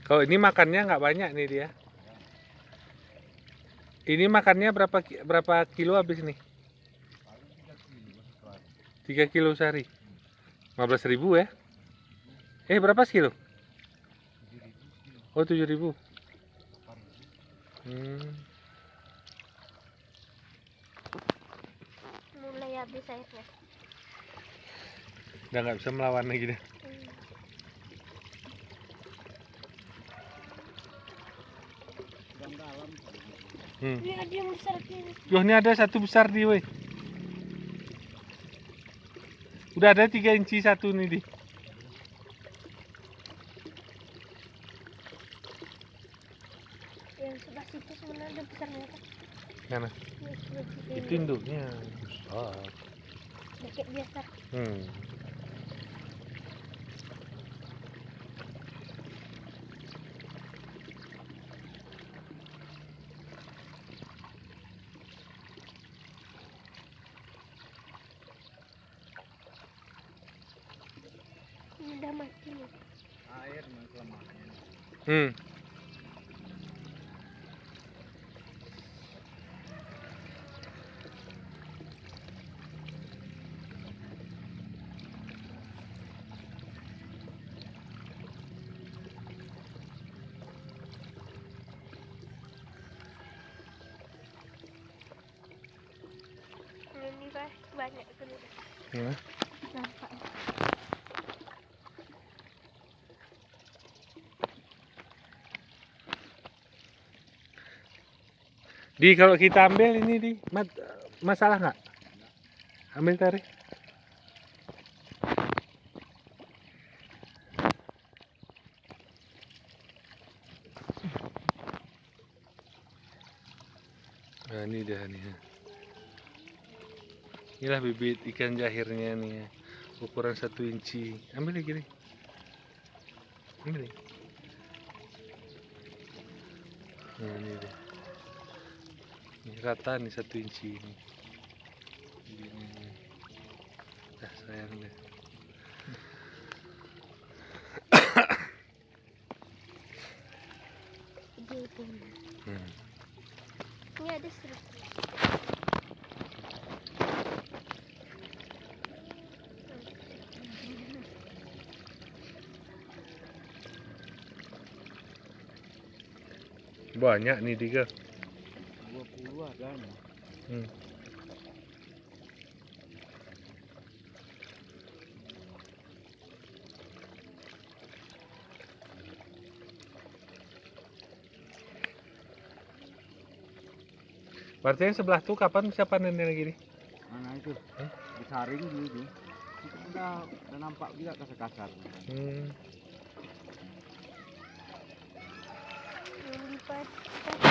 Kalau ini makannya nggak banyak nih dia. Ini makannya berapa kilo habis nih? 3 kilo sehari. 15.000 ya? Berapa kilo? Oh 7.000. Mulai habis airnya. Udah nggak bisa melawan lagi deh. Ini ada yang besar gini. Yoh, ini ada satu besar di weh. Udah ada 3 inci satu nih di. Yang sebelah situ sebenarnya ada besarnya kan? Mana? Itu induknya besar. Kayak biasa. Ini udah mati nih. Air memang kelemahannya. Ini banyak dulu. Nampak. Di kalau kita ambil ini di masalah nggak? Ambil tarik. Nah ini dah nih. Inilah bibit ikan jahirnya nih ya. Ukuran 1 inci. Ambil lagi nih. Ambil lagi. Nah ini deh. Ini rata nih 1 inci ini. Ini. Sayang deh. Ini ada serut. Banyak nih 3. 20 ada nih. Berarti yang sebelah tuh kapan bisa panennya lagi nih? Mana itu? Disaring dulu. Itu udah nampak juga kasar-kasar. Yang dipakai